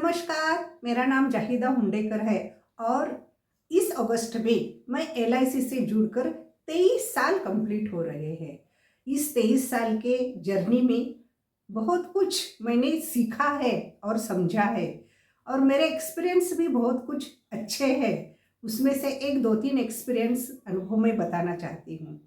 नमस्कार, मेरा नाम जाहिदा हुंडेकर है और इस अगस्त में मैं एलआईसी से जुड़कर 23 साल कंप्लीट हो रहे हैं। इस 23 साल के जर्नी में बहुत कुछ मैंने सीखा है और समझा है और मेरे एक्सपीरियंस भी बहुत कुछ अच्छे हैं। उसमें से एक दो तीन एक्सपीरियंस अनुभव मैं बताना चाहती हूँ।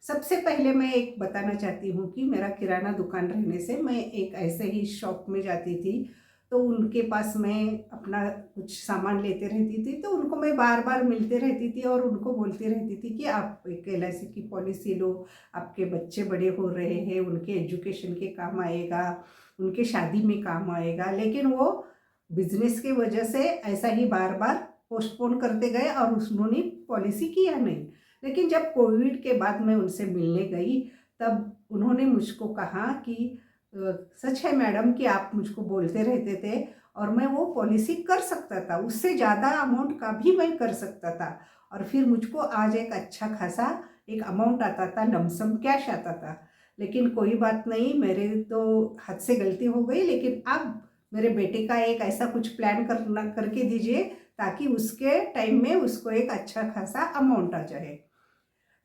सबसे पहले मैं एक बताना चाहती हूँ कि मेरा किराना दुकान रहने से मैं एक ऐसे ही शॉप में जाती थी, तो उनके पास मैं अपना कुछ सामान लेते रहती थी, तो उनको मैं बार बार मिलते रहती थी और उनको बोलती रहती थी कि आप एक एलआईसी की पॉलिसी लो, आपके बच्चे बड़े हो रहे हैं, उनके एजुकेशन के काम आएगा, उनके शादी में काम आएगा। लेकिन वो बिजनेस की वजह से ऐसा ही बार बार पोस्टपोन करते गए और उन्होंने पॉलिसी किया नहीं। लेकिन जब कोविड के बाद मैं उनसे मिलने गई, तब उन्होंने मुझको कहा कि सच है मैडम कि आप मुझको बोलते रहते थे और मैं वो पॉलिसी कर सकता था, उससे ज़्यादा अमाउंट का भी मैं कर सकता था और फिर मुझको आज एक अच्छा खासा एक अमाउंट आता था, लमसम कैश आता था। लेकिन कोई बात नहीं, मेरे तो हाथ से गलती हो गई, लेकिन अब मेरे बेटे का एक ऐसा कुछ प्लान करके दीजिए ताकि उसके टाइम में उसको एक अच्छा खासा अमाउंट आ जाए।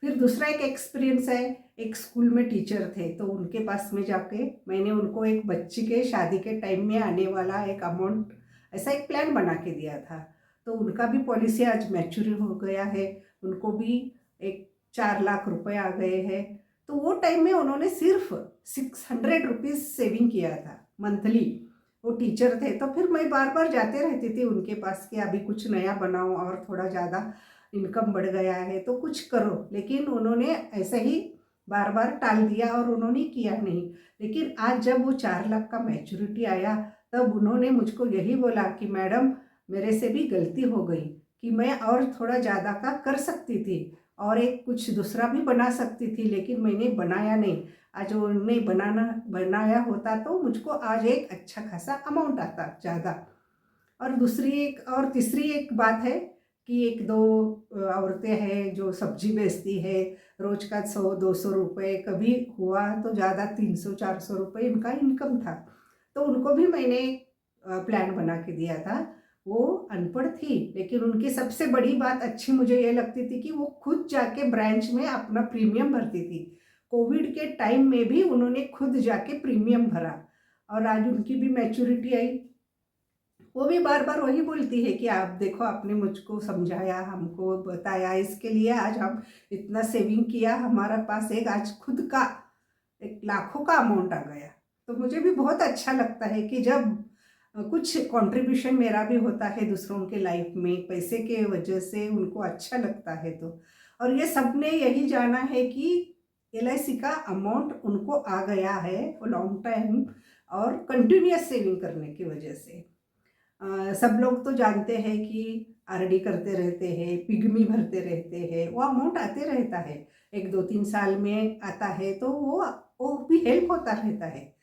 फिर दूसरा एक एक्सपीरियंस है, एक स्कूल में टीचर थे, तो उनके पास में जाके मैंने उनको एक बच्ची के शादी के टाइम में आने वाला एक अमाउंट ऐसा एक प्लान बना के दिया था। तो उनका भी पॉलिसी आज मैच्योर हो गया है, उनको भी एक 4 लाख रुपए आ गए हैं। तो वो टाइम में उन्होंने सिर्फ 600 रुपीज़ सेविंग किया था मंथली। वो टीचर थे, तो फिर मैं बार बार जाते रहती थी उनके पास कि अभी कुछ नया बनाओ और थोड़ा ज़्यादा इनकम बढ़ गया है तो कुछ करो। लेकिन उन्होंने ऐसे ही बार बार टाल दिया और उन्होंने किया नहीं। लेकिन आज जब वो 4 लाख का मैच्योरिटी आया, तब उन्होंने मुझको यही बोला कि मैडम, मेरे से भी गलती हो गई कि मैं और थोड़ा ज़्यादा का कर सकती थी और एक कुछ दूसरा भी बना सकती थी, लेकिन मैंने बनाया नहीं। आज उन्होंने बनाया होता तो मुझको आज एक अच्छा खासा अमाउंट आता ज़्यादा। और दूसरी एक और तीसरी एक बात है कि एक दो औरतें हैं जो सब्जी बेचती है, रोज का 100-200 रुपये, कभी हुआ तो ज़्यादा 300-400 रुपये इनका इनकम था। तो उनको भी मैंने प्लान बना के दिया था। वो अनपढ़ थी, लेकिन उनकी सबसे बड़ी बात अच्छी मुझे ये लगती थी कि वो खुद जाके ब्रांच में अपना प्रीमियम भरती थी। कोविड के टाइम में भी उन्होंने खुद जाके प्रीमियम भरा और आज उनकी भी मैच्योरिटी आई। वो भी बार बार वही बोलती है कि आप देखो, आपने मुझको समझाया, हमको बताया, इसके लिए आज हम इतना सेविंग किया, हमारा पास एक आज खुद का एक लाखों का अमाउंट आ गया। तो मुझे भी बहुत अच्छा लगता है कि जब कुछ कंट्रीब्यूशन मेरा भी होता है दूसरों के लाइफ में, पैसे के वजह से उनको अच्छा लगता है। तो और ये सबने यही जाना है कि एलआईसी का अमाउंट उनको आ गया है वो लॉन्ग टाइम और कंटिन्यूअस सेविंग करने की वजह से। सब लोग तो जानते हैं कि आरडी करते रहते हैं, पिग्मी भरते रहते हैं, वो अमाउंट आते रहता है, 1-2-3 साल में आता है, तो वो भी हेल्प होता रहता है।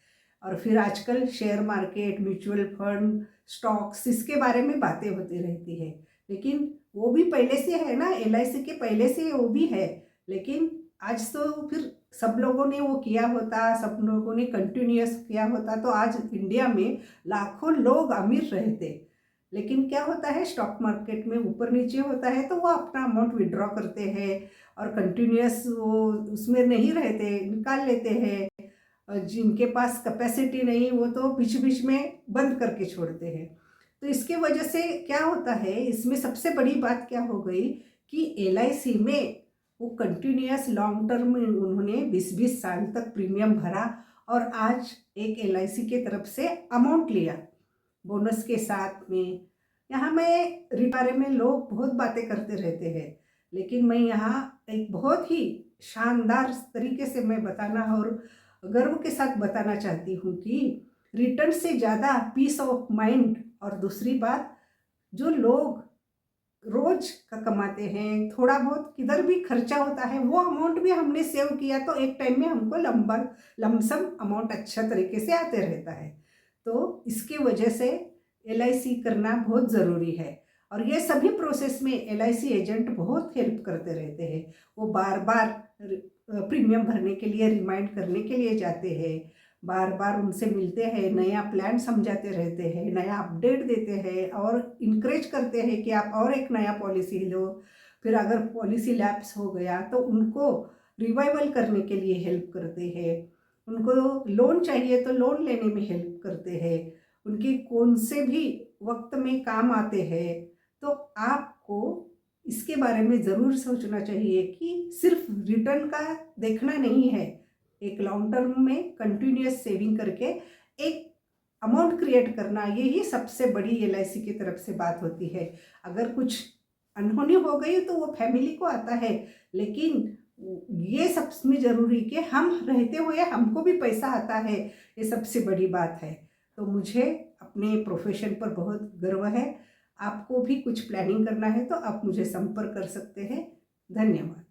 और फिर आजकल share market, mutual fund, stocks, इसके बारे में बातें होती रहती है। लेकिन वो भी पहले से है ना, एलआईसी के पहले से वो भी है। लेकिन आज तो फिर सब लोगों ने वो किया होता, सब लोगों ने कंटिन्यूअस किया होता, तो आज इंडिया में लाखों लोग अमीर रहते। लेकिन क्या होता है, स्टॉक मार्केट में ऊपर नीचे होता है, तो वो अपना अमाउंट विड्रॉ करते हैं और कंटिन्यूअस वो उसमें नहीं रहते, निकाल लेते हैं। जिनके पास कैपेसिटी नहीं, वो तो बीच बीच में बंद करके छोड़ते हैं। तो इसके वजह से क्या होता है, इसमें सबसे बड़ी बात क्या हो गई कि एलआईसी में वो कंटिन्यूअस लॉन्ग टर्म में उन्होंने 20-20 साल तक प्रीमियम भरा और आज एक एलआईसी के तरफ से अमाउंट लिया बोनस के साथ में। यहाँ मैं बारे में लोग बहुत बातें करते रहते हैं, लेकिन मैं यहाँ एक बहुत ही शानदार तरीके से मैं बताना और गर्व के साथ बताना चाहती हूँ कि रिटर्न से ज़्यादा पीस ऑफ माइंड। और दूसरी बात, जो लोग रोज का कमाते हैं, थोड़ा बहुत किधर भी खर्चा होता है, वो अमाउंट भी हमने सेव किया तो एक टाइम में हमको लमसम अमाउंट अच्छा तरीके से आते रहता है। तो इसके वजह से एलआईसी करना बहुत ज़रूरी है और ये सभी प्रोसेस में एलआईसी एजेंट बहुत हेल्प करते रहते हैं। वो बार बार प्रीमियम भरने के लिए रिमाइंड करने के लिए जाते हैं, बार बार उनसे मिलते हैं, नया प्लान समझाते रहते हैं, नया अपडेट देते हैं और इनकरेज करते हैं कि आप और एक नया पॉलिसी लो। फिर अगर पॉलिसी लैप्स हो गया तो उनको रिवाइवल करने के लिए हेल्प करते हैं। उनको लोन चाहिए तो लोन लेने में हेल्प करते हैं। उनके कौन से भी वक्त में काम आते हैं। तो आपको इसके बारे में ज़रूर सोचना चाहिए कि सिर्फ रिटर्न का देखना नहीं है। एक लॉन्ग टर्म में कंटिन्यूस सेविंग करके एक अमाउंट क्रिएट करना, यही सबसे बड़ी एलआईसी की तरफ से बात होती है। अगर कुछ अनहोनी हो गई तो वो फैमिली को आता है, लेकिन ये सबसे ज़रूरी कि हम रहते हुए हमको भी पैसा आता है, ये सबसे बड़ी बात है। तो मुझे अपने प्रोफेशन पर बहुत गर्व है। आपको भी कुछ प्लानिंग करना है तो आप मुझे संपर्क कर सकते हैं। धन्यवाद।